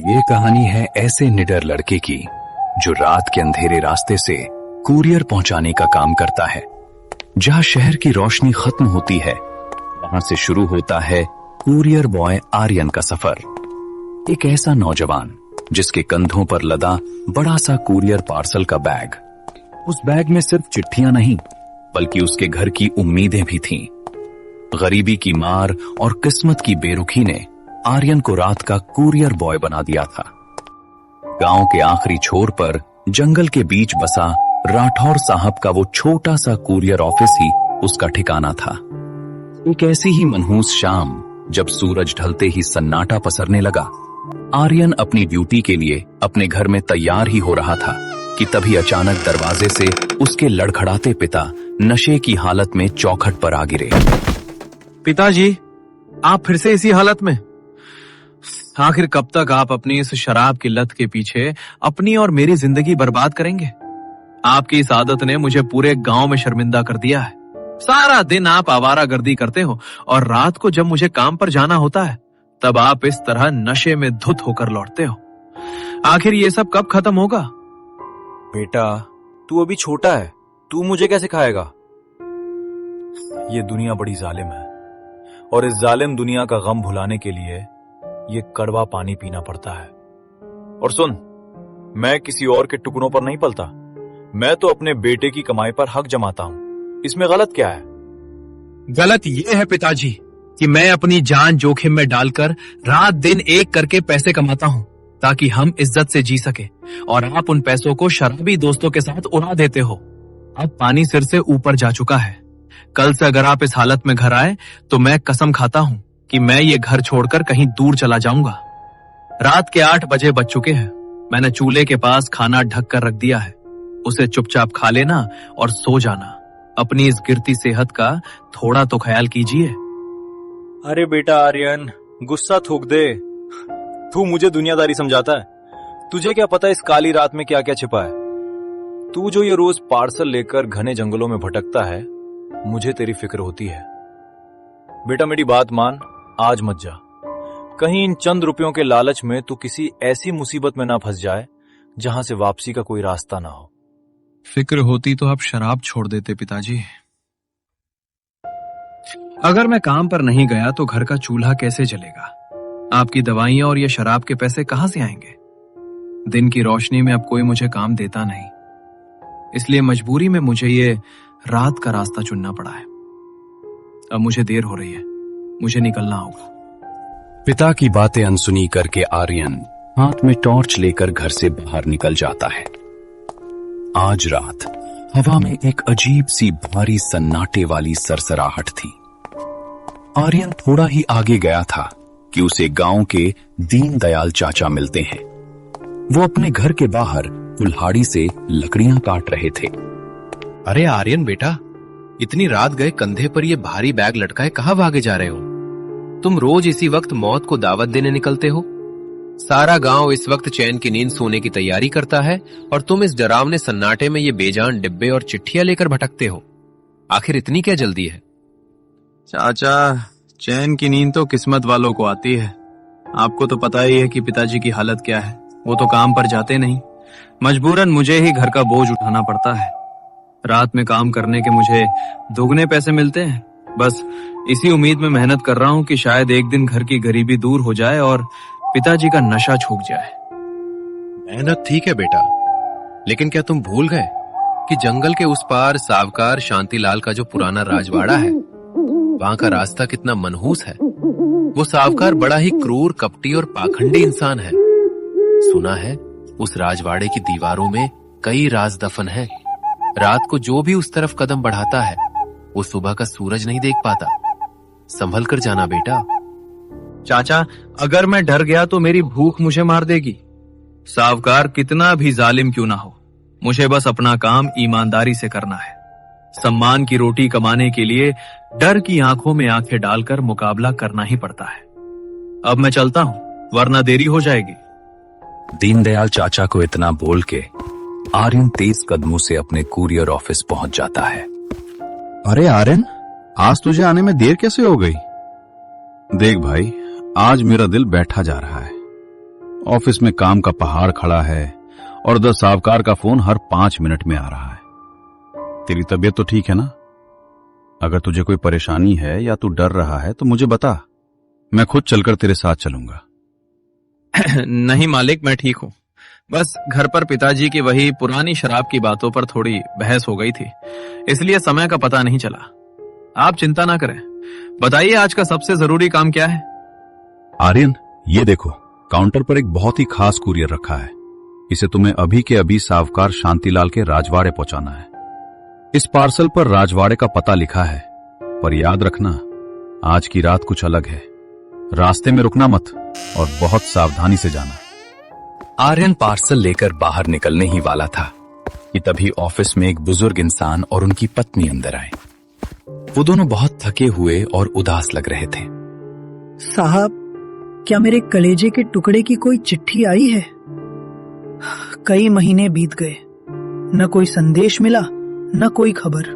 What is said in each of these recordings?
ये कहानी है ऐसे निडर लड़के की जो रात के अंधेरे रास्ते से कुरियर पहुंचाने का काम करता है। जहां शहर की रोशनी खत्म होती है, वहां से शुरू होता है कुरियर बॉय आर्यन का सफर। एक ऐसा नौजवान जिसके कंधों पर लदा बड़ा सा कुरियर पार्सल का बैग। उस बैग में सिर्फ चिट्ठियां नहीं, बल्कि उसके घर की उम्मीदें भी थीं। गरीबी की मार और किस्मत की बेरुखी ने आर्यन को रात का कुरियर बॉय बना दिया था। गांव के आखिरी छोर पर जंगल के बीच बसा राठौर साहब का वो छोटा सा कुरियर ऑफिस ही उसका ठिकाना था। एक ऐसी ही मनहूस शाम, जब सूरज ढलते ही सन्नाटा पसरने लगा, आर्यन अपनी ड्यूटी के लिए अपने घर में तैयार ही हो रहा था कि तभी अचानक दरवाजे से उसके लड़खड़ाते पिता नशे की हालत में चौखट पर आ गिरे। पिताजी, आप फिर से इसी हालत में? आखिर कब तक आप अपनी इस शराब की लत के पीछे अपनी और मेरी जिंदगी बर्बाद करेंगे? आपकी इस आदत ने मुझे पूरे गांव में शर्मिंदा कर दिया है। सारा दिन आप आवारागर्दी करते हो और रात को जब मुझे काम पर जाना होता है, तब आप इस तरह नशे में धुत होकर लौटते हो। आखिर ये सब कब खत्म होगा? बेटा, तू अभी छोटा है, तू मुझे कैसे खाएगा? ये दुनिया बड़ी जालिम है और इस जालिम दुनिया का गम भुलाने के लिए ये कड़वा पानी पीना पड़ता है। और सुन, मैं किसी और के टुकड़ों पर नहीं पलता। मैं तो अपने बेटे की कमाई पर हक जमाता हूं। इसमें गलत क्या है? गलत ये है पिताजी कि मैं अपनी जान जोखिम में डालकर रात दिन एक करके पैसे कमाता हूँ ताकि हम इज्जत से जी सके, और आप उन पैसों को शराबी दोस्तों के साथ उड़ा देते हो। अब पानी सिर से ऊपर जा चुका है। कल से अगर आप इस हालत में घर आए तो मैं कसम खाता हूं कि मैं ये घर छोड़कर कहीं दूर चला जाऊंगा। रात के 8 बजे बज चुके हैं। मैंने चूल्हे के पास खाना ढक कर रख दिया है। उसे चुपचाप खा लेना और सो जाना। अपनी इस गिरती सेहत का थोड़ा तो ख्याल कीजिए। अरे बेटा आर्यन, गुस्सा थूक दे। तू मुझे दुनियादारी समझाता है? तुझे क्या पता इस काली रात में क्या क्या छिपा है? तू जो ये रोज पार्सल लेकर घने जंगलों में भटकता है, मुझे तेरी फिक्र होती है। बेटा मेरी बात मान, आज मत जा। कहीं इन चंद रुपयों के लालच में तू किसी ऐसी मुसीबत में ना फंस जाए जहां से वापसी का कोई रास्ता ना हो। फिक्र होती तो आप शराब छोड़ देते पिताजी। अगर मैं काम पर नहीं गया तो घर का चूल्हा कैसे जलेगा? आपकी दवाइयां और ये शराब के पैसे कहां से आएंगे? दिन की रोशनी में अब कोई मुझे काम देता नहीं, इसलिए मजबूरी में मुझे ये रात का रास्ता चुनना पड़ा है। अब मुझे देर हो रही है, मुझे निकलना होगा। पिता की बातें अनसुनी करके आर्यन हाथ में टॉर्च लेकर घर से बाहर निकल जाता है। आज रात हवा में एक अजीब सी भारी सन्नाटे वाली सरसराहट थी। आर्यन थोड़ा ही आगे गया था कि उसे गांव के दीनदयाल चाचा मिलते हैं। वो अपने घर के बाहर कुल्हाड़ी से लकड़ियां काट रहे थे। अरे आर्यन बेटा, इतनी रात गए कंधे पर ये भारी बैग लटकाए कहाँ भागे जा रहे हो? तुम रोज इसी वक्त मौत को दावत देने निकलते हो। सारा गांव इस वक्त चैन की नींद सोने की तैयारी करता है और तुम इस डरावने सन्नाटे में ये बेजान डिब्बे और चिट्ठियां लेकर भटकते हो। आखिर इतनी क्या जल्दी है? चाचा, चैन की नींद तो किस्मत वालों को आती है। आपको तो पता ही है कि पिताजी की हालत क्या है। वो तो काम पर जाते नहीं, मजबूरन मुझे ही घर का बोझ उठाना पड़ता है। रात में काम करने के मुझे दोगुने पैसे मिलते हैं। बस इसी उम्मीद में मेहनत कर रहा हूँ कि शायद एक दिन घर की गरीबी दूर हो जाए और पिताजी का नशा छूट जाए। मेहनत ठीक है बेटा, लेकिन क्या तुम भूल गए कि जंगल के उस पार सावकार शांतिलाल का जो पुराना राजवाड़ा है, वहां का रास्ता कितना मनहूस है। वो सावकार बड़ा ही क्रूर, कपटी और पाखंडी इंसान है। सुना है उस राजवाड़े की दीवारों में कई राज दफन है। रात को जो भी उस तरफ कदम बढ़ाता है, वो सुबह का सूरज नहीं देख पाता। संभल कर जाना बेटा। चाचा, अगर मैं डर गया तो मेरी भूख मुझे मार देगी। सावकार कितना भी जालिम क्यों ना हो, मुझे बस अपना काम ईमानदारी से करना है। सम्मान की रोटी कमाने के लिए डर की आंखों में आंखें डालकर मुकाबला करना ही पड़ता है। अब मैं चलता हूँ, वरना देरी हो जाएगी। दीनदयाल चाचा को इतना बोल के आर्यन तेज कदमों से अपने कुरियर ऑफिस पहुंच जाता है। अरे आर्यन, आज तुझे आने में देर कैसे हो गई? देख भाई, आज मेरा दिल बैठा जा रहा है। ऑफिस में काम का पहाड़ खड़ा है और उधर साहूकार का फोन हर 5 मिनट में आ रहा है। तेरी तबीयत तो ठीक है ना? अगर तुझे कोई परेशानी है या तू डर रहा है तो मुझे बता, मैं खुद चलकर तेरे साथ चलूंगा। नहीं मालिक, मैं ठीक हूँ। बस घर पर पिताजी की वही पुरानी शराब की बातों पर थोड़ी बहस हो गई थी, इसलिए समय का पता नहीं चला। आप चिंता ना करें। बताइए आज का सबसे जरूरी काम क्या है? आर्यन, ये देखो, काउंटर पर एक बहुत ही खास कुरियर रखा है। इसे तुम्हें अभी के अभी साहूकार शांतिलाल के राजवाड़े पहुंचाना है। इस पार्सल पर राजवाड़े का पता लिखा है, पर याद रखना आज की रात कुछ अलग है। रास्ते में रुकना मत और बहुत सावधानी से जाना। आर्यन पार्सल लेकर बाहर निकलने ही वाला था कि तभी ऑफिस में एक बुजुर्ग इंसान और उनकी पत्नी अंदर आए। वो दोनों बहुत थके हुए और उदास लग रहे थे। साहब, क्या मेरे कलेजे के टुकड़े की कोई चिट्ठी आई है? कई महीने बीत गए, न कोई संदेश मिला, न कोई खबर।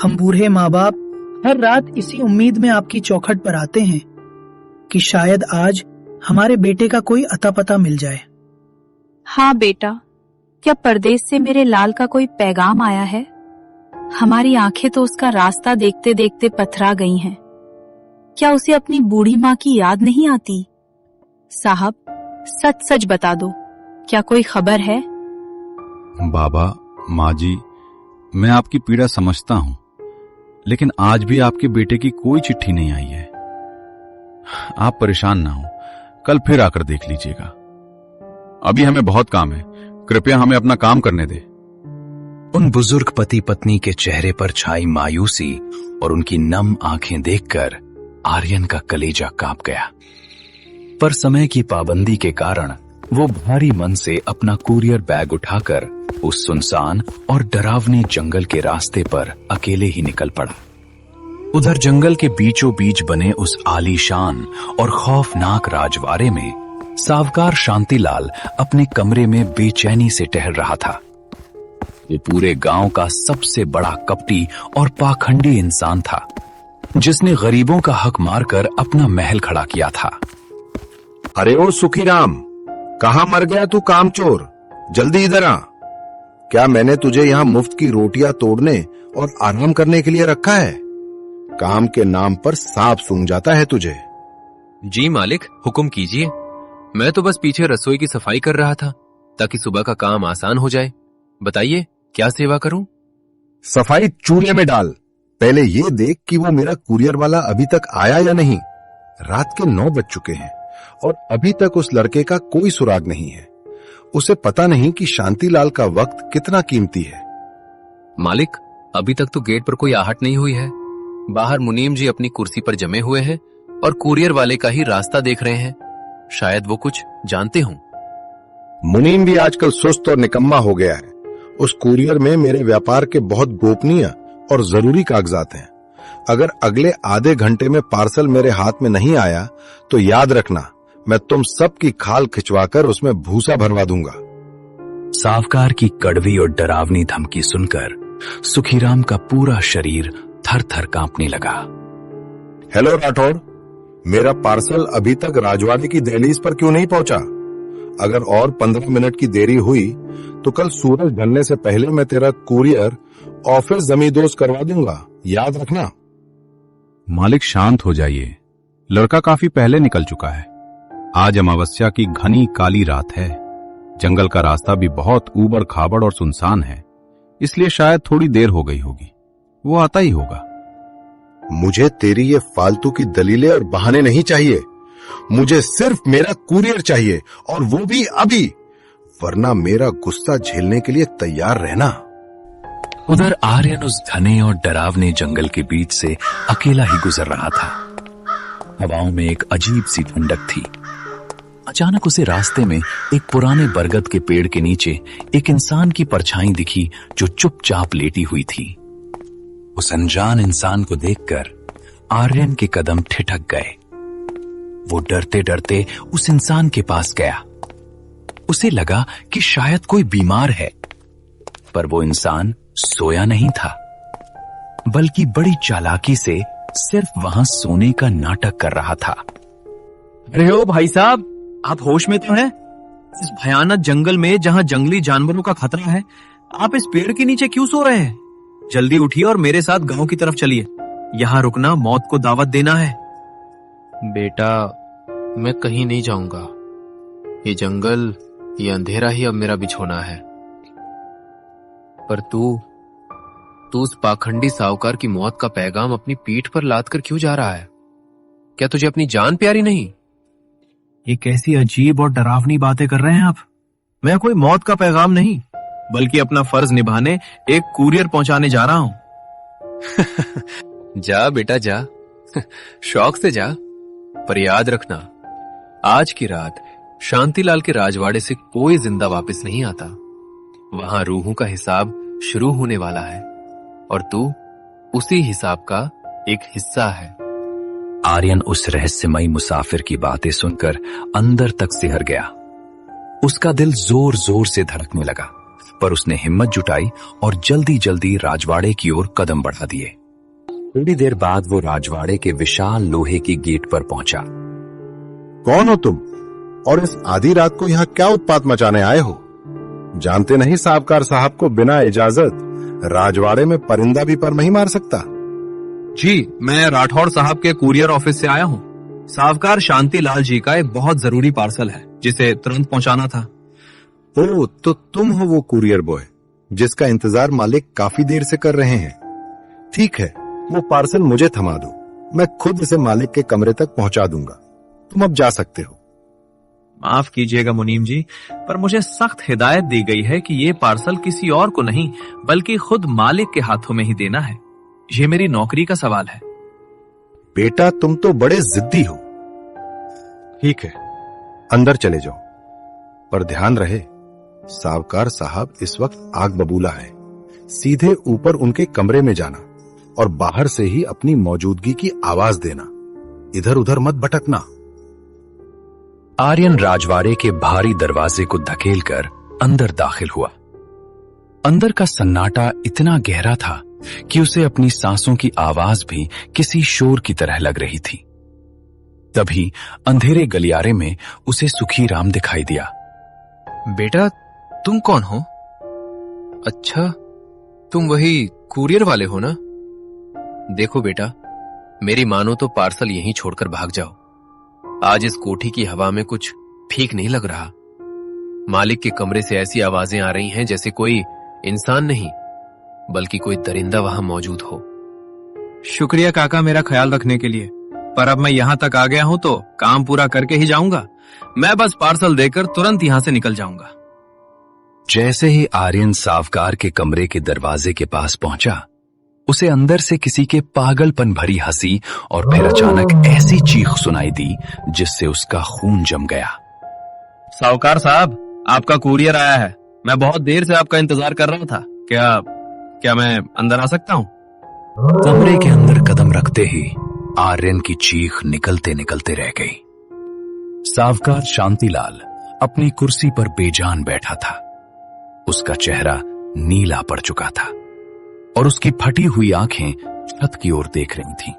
हम बूढ़े माँ बाप हर रात इसी उम्मीद में आपकी चौखट पर आते हैं कि शायद आज हमारे बेटे का कोई अता पता मिल जाए। हाँ बेटा, क्या परदेश से मेरे लाल का कोई पैगाम आया है? हमारी आंखें तो उसका रास्ता देखते देखते पथरा गई हैं। क्या उसे अपनी बूढ़ी माँ की याद नहीं आती? साहब, सच सच बता दो, क्या कोई खबर है? बाबा, माँ जी, मैं आपकी पीड़ा समझता हूं, लेकिन आज भी आपके बेटे की कोई चिट्ठी नहीं आई है। आप परेशान ना हो, कल फिर आकर देख लीजिएगा। अभी हमें बहुत काम है, कृपया हमें अपना काम करने दे। उन बुजुर्ग पति पत्नी के चेहरे पर छाई मायूसी और उनकी नम आंखें देखकर आर्यन का कलेजा कांप गया। पर समय की पाबंदी के कारण वो भारी मन से अपना कुरियर बैग उठाकर उस सुनसान और डरावने जंगल के रास्ते पर अकेले ही निकल पड़ा। उधर जंगल के बीचों बीच बने उस आलीशान और खौफनाक राजवाड़े में साहूकार शांतिलाल अपने कमरे में बेचैनी से टहल रहा था। वो पूरे गांव का सबसे बड़ा कपटी और पाखंडी इंसान था, जिसने गरीबों का हक मारकर अपना महल खड़ा किया था। अरे ओ सुखीराम, कहाँ मर गया तू कामचोर? जल्दी इधर आ। क्या मैंने तुझे यहाँ मुफ्त की रोटियां तोड़ने और आराम करने के लिए रखा है? काम के नाम पर सांप सूंघ जाता है तुझे। जी मालिक, हुक्म कीजिए। मैं तो बस पीछे रसोई की सफाई कर रहा था ताकि सुबह का काम आसान हो जाए। बताइए, क्या सेवा करूं? सफाई चूल्हे में डाल। पहले ये देख कि वो मेरा कुरियर वाला अभी तक आया या नहीं। रात के 9 बज चुके हैं और अभी तक उस लड़के का कोई सुराग नहीं है। उसे पता नहीं कि शांतिलाल का वक्त कितना कीमती है। मालिक, अभी तक तो गेट पर कोई आहट नहीं हुई है। बाहर मुनीम जी अपनी कुर्सी पर जमे हुए हैं और कुरियर वाले का ही रास्ता देख रहे हैं। शायद वो कुछ जानते हों। मुनीम भी आजकल सुस्त और निकम्मा हो गया है। उस कुरियर में मेरे व्यापार के बहुत गोपनीय और जरूरी कागजात हैं। अगर अगले आधे घंटे में पार्सल मेरे हाथ में नहीं आया तो याद रखना, मैं तुम सबकी खाल खिंचवाकर उसमें भूसा भरवा दूंगा। साहूकार की कड़वी और डरावनी धमकी सुनकर सुखीराम का पूरा शरीर थर थर कांपने लगा। हेलो राठौड़, मेरा पार्सल अभी तक राजवाड़े की दहलीज पर क्यों नहीं पहुंचा? अगर और 15 मिनट की देरी हुई तो कल सूरज ढलने से पहले मैं तेरा कुरियर ऑफिस जमींदोज करवा दूंगा, याद रखना। मालिक, शांत हो जाइए। लड़का काफी पहले निकल चुका है। आज अमावस्या की घनी काली रात है। जंगल का रास्ता भी बहुत ऊबड़ खाबड़ और सुनसान है, इसलिए शायद थोड़ी देर हो गई होगी। वो आता ही होगा। मुझे तेरी ये फालतू की दलीलें और बहाने नहीं चाहिए। मुझे सिर्फ मेरा कुरियर चाहिए, और वो भी अभी, वरना मेरा गुस्सा झेलने के लिए तैयार रहना। उधर आर्यन उस घने और डरावने जंगल के बीच से अकेला ही गुजर रहा था। हवाओं में एक अजीब सी ठंडक थी। अचानक उसे रास्ते में एक पुराने बरगद के पेड़ के नीचे एक इंसान की परछाई दिखी जो चुपचाप लेटी हुई थी। उस अनजान इंसान को देखकर आर्यन के कदम ठिठक गए। वो डरते डरते उस इंसान के पास गया। उसे लगा कि शायद कोई बीमार है, पर वो इंसान सोया नहीं था, बल्कि बड़ी चालाकी से सिर्फ वहां सोने का नाटक कर रहा था। अरे ओ भाई साहब, आप होश में तो हैं? इस भयानक जंगल में जहां जंगली जानवरों का खतरा है, आप इस पेड़ के नीचे क्यों सो रहे हैं? जल्दी उठिए और मेरे साथ गांव की तरफ चलिए। यहाँ रुकना मौत को दावत देना है। बेटा, मैं कहीं नहीं जाऊंगा। ये जंगल, ये अंधेरा ही अब मेरा बिछोना है। पर तू उस पाखंडी साहूकार की मौत का पैगाम अपनी पीठ पर लाद कर क्यों जा रहा है? क्या तुझे अपनी जान प्यारी नहीं? ये कैसी अजीब और डरावनी बातें कर रहे हैं आप? मैं कोई मौत का पैगाम नहीं, बल्कि अपना फर्ज निभाने एक कुरियर पहुंचाने जा रहा हूं। जा बेटा जा, शौक से जा। पर याद रखना, आज की रात शांतिलाल के राजवाड़े से कोई जिंदा वापस नहीं आता। वहां रूहों का हिसाब शुरू होने वाला है और तू उसी हिसाब का एक हिस्सा है। आर्यन उस रहस्यमयी मुसाफिर की बातें सुनकर अंदर तक सिहर गया। उसका दिल जोर जोर से धड़कने लगा, पर उसने हिम्मत जुटाई और जल्दी जल्दी राजवाड़े की ओर कदम बढ़ा दिए। थोड़ी देर बाद वो राजवाड़े के विशाल लोहे की गेट पर पहुंचा। कौन हो तुम और इस आधी रात को यहाँ क्या उत्पात मचाने आए हो? जानते नहीं साहबकार साहब को बिना इजाजत राजवाड़े में परिंदा भी पर नहीं मार सकता। जी, मैं राठौड़ साहब के कुरियर ऑफिस से आया हूँ। साहबकार शांतिलाल जी का एक बहुत जरूरी पार्सल है जिसे तुरंत पहुंचाना था। ओ, तो तुम हो वो कुरियर बॉय जिसका इंतजार मालिक काफी देर से कर रहे हैं। ठीक है, वो पार्सल मुझे थमा दो, मैं खुद इसे मालिक के कमरे तक पहुंचा दूंगा। तुम अब जा सकते हो। माफ कीजिएगा मुनीम जी, पर मुझे सख्त हिदायत दी गई है कि ये पार्सल किसी और को नहीं बल्कि खुद मालिक के हाथों में ही देना है। ये मेरी नौकरी का सवाल है। बेटा, तुम तो बड़े जिद्दी हो। ठीक है, अंदर चले जाओ, पर ध्यान रहे साहबकार साहब इस वक्त आग बबूला है। सीधे ऊपर उनके कमरे में जाना और बाहर से ही अपनी मौजूदगी की आवाज देना। इधर उधर मत भटकना। आर्यन राजवाड़े के भारी दरवाजे को धकेलकर अंदर दाखिल हुआ। अंदर का सन्नाटा इतना गहरा था कि उसे अपनी सांसों की आवाज भी किसी शोर की तरह लग रही थी। तभी अंधेरे गलियारे में उसे सुखीराम दिखाई दिया। बेटा, तुम कौन हो? अच्छा, तुम वही कुरियर वाले हो ना? देखो बेटा, मेरी मानो तो पार्सल यहीं छोड़कर भाग जाओ। आज इस कोठी की हवा में कुछ ठीक नहीं लग रहा। मालिक के कमरे से ऐसी आवाजें आ रही हैं जैसे कोई इंसान नहीं बल्कि कोई दरिंदा वहां मौजूद हो। शुक्रिया काका मेरा ख्याल रखने के लिए, पर अब मैं यहाँ तक आ गया हूँ तो काम पूरा करके ही जाऊंगा। मैं बस पार्सल देकर तुरंत यहाँ से निकल जाऊंगा। जैसे ही आर्यन सावकार के कमरे के दरवाजे के पास पहुंचा, उसे अंदर से किसी के पागलपन भरी हंसी और फिर अचानक ऐसी चीख सुनाई दी जिससे उसका खून जम गया। साहूकार साहब, आपका कुरियर आया है। मैं बहुत देर से आपका इंतजार कर रहा था। क्या मैं अंदर आ सकता हूँ? कमरे के अंदर कदम रखते ही आर्यन की चीख निकलते निकलते रह गई। सावकार शांतिलाल अपनी कुर्सी पर बेजान बैठा था। उसका चेहरा नीला पड़ चुका था और उसकी फटी हुई आंखें छत की ओर देख रही थीं,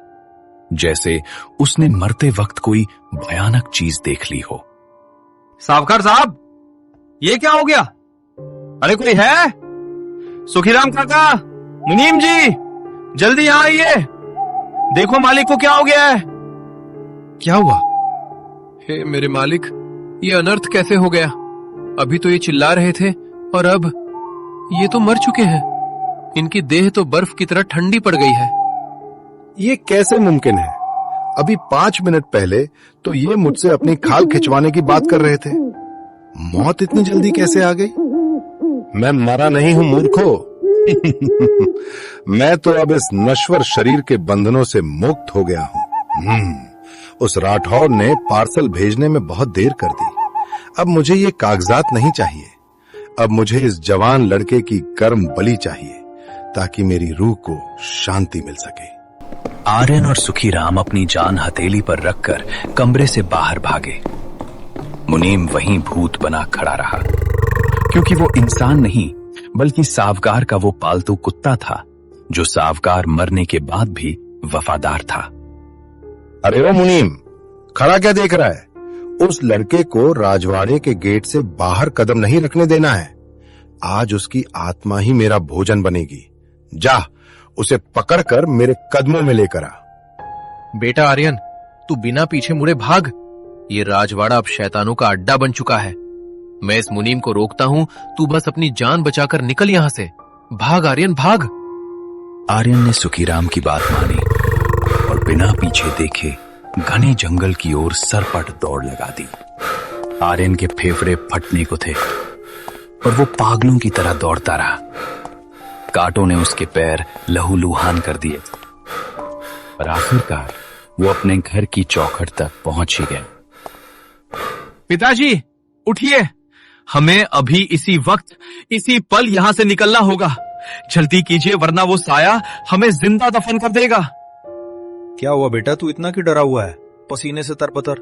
जैसे उसने मरते वक्त कोई भयानक चीज देख ली हो। सावकार साहब, ये क्या हो गया? अरे कोई है? सुखीराम काका, मुनीम जी, जल्दी यहां आइए। देखो मालिक को क्या हो गया है। क्या हुआ? हे मेरे मालिक, ये अनर्थ कैसे हो गया? अभी तो ये चिल्ला रहे थे और अब ये तो मर चुके हैं। इनकी देह तो बर्फ की तरह ठंडी पड़ गई है। ये कैसे मुमकिन है? अभी 5 मिनट पहले तो ये मुझसे अपनी खाल खिंचवाने की बात कर रहे थे। मौत इतनी जल्दी कैसे आ गई? मैं मरा नहीं हूं मूर्खो। मैं तो अब इस नश्वर शरीर के बंधनों से मुक्त हो गया हूं। उस राठौर ने पार्सल भेजने में बहुत देर कर दी। अब मुझे ये कागजात नहीं चाहिए। अब मुझे इस जवान लड़के की गर्म बलि चाहिए ताकि मेरी रूह को शांति मिल सके। आर्यन और सुखीराम अपनी जान हथेली पर रखकर कमरे से बाहर भागे। मुनीम वहीं भूत बना खड़ा रहा, क्योंकि वो इंसान नहीं बल्कि सावकार का वो पालतू कुत्ता था जो सावकार मरने के बाद भी वफादार था। अरे वो मुनीम, खड़ा क्या देख रहा है? उस लड़के को राजवाड़े के गेट से बाहर कदम नहीं रखने देना है। आज उसकी आत्मा ही मेरा भोजन बनेगी। जा, उसे पकड़कर मेरे कदमों में लेकर आ। बेटा आर्यन, तू बिना पीछे मुड़े भाग। ये राजवाड़ा अब शैतानों का अड्डा बन चुका है। मैं इस मुनीम को रोकता हूं, तू बस अपनी जान बचाकर निकल यहां से। भाग आर्यन, भाग। आर्यन ने सुखीराम की बात मानी और बिना पीछे देखे घने जंगल की ओर सरपट दौड़ लगा दी। आर्यन के फेफड़े फटने को थे और वो पागलों की तरह दौड़ता रहा। कांटों ने उसके पैर लहूलुहान कर दिए और आखिरकार वो अपने घर की चौखट तक पहुंच ही गए। पिताजी उठिए, हमें अभी इसी वक्त इसी पल यहां से निकलना होगा। जल्दी कीजिए वरना वो साया हमें जिंदा दफन कर देगा। क्या हुआ बेटा, तू इतना क्यों डरा हुआ है? पसीने से तरबतर,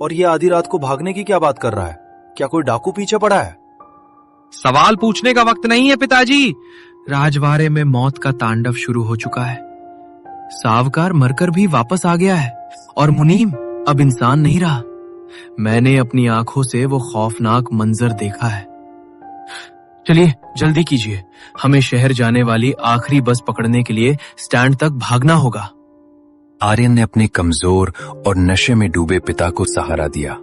और ये आधी रात को भागने की क्या बात कर रहा है? क्या कोई डाकू पीछे पड़ा है? सवाल पूछने का वक्त नहीं है पिताजी। राजवाड़े में मौत का तांडव शुरू हो चुका है। सावकार मरकर भी वापस आ गया है और मुनीम अब इंसान नहीं रहा। मैंने अपनी आंखों से वो खौफनाक मंजर देखा है। चलिए जल्दी कीजिए, हमें शहर जाने वाली आखिरी बस पकड़ने के लिए स्टैंड तक भागना होगा। आर्यन ने अपने कमजोर और नशे में डूबे पिता को सहारा दिया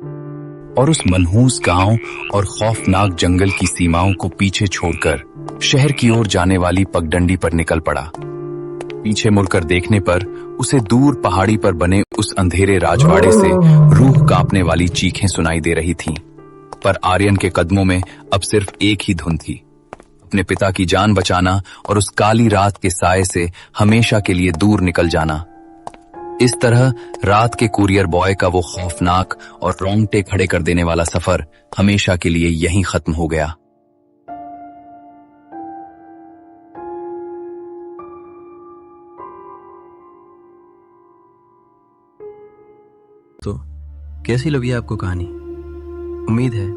और उस मनहूस गांव और खौफनाक जंगल की सीमाओं को पीछे छोड़कर शहर की ओर जाने वाली पगडंडी पर निकल पड़ा। पीछे मुड़कर देखने पर उसे दूर पहाड़ी पर बने उस अंधेरे राजवाड़े से रूह कांपने वाली चीखें सुनाई दे रही थीं। पर आर्यन के कदमों में अब सिर्फ एक ही धुन थी, अपने पिता की जान बचाना और उस काली रात के साए से हमेशा के लिए दूर निकल जाना। इस तरह रात के कुरियर बॉय का वो खौफनाक और रोंगटे खड़े कर देने वाला सफर हमेशा के लिए यहीं खत्म हो गया। तो कैसी लगी आपको कहानी? उम्मीद है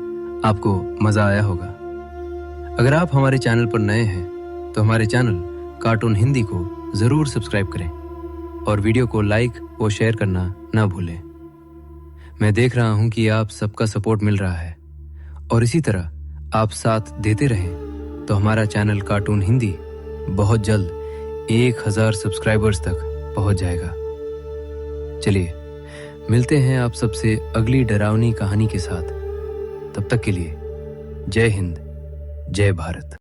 आपको मजा आया होगा। अगर आप हमारे चैनल पर नए हैं तो हमारे चैनल कार्टून हिंदी को जरूर सब्सक्राइब करें और वीडियो को लाइक और शेयर करना ना भूलें। मैं देख रहा हूं कि आप सबका सपोर्ट मिल रहा है और इसी तरह आप साथ देते रहें तो हमारा चैनल कार्टून हिंदी बहुत जल्द 1000 सब्सक्राइबर्स तक पहुंच जाएगा। चलिए मिलते हैं आप सबसे अगली डरावनी कहानी के साथ। तब तक के लिए जय हिंद, जय भारत।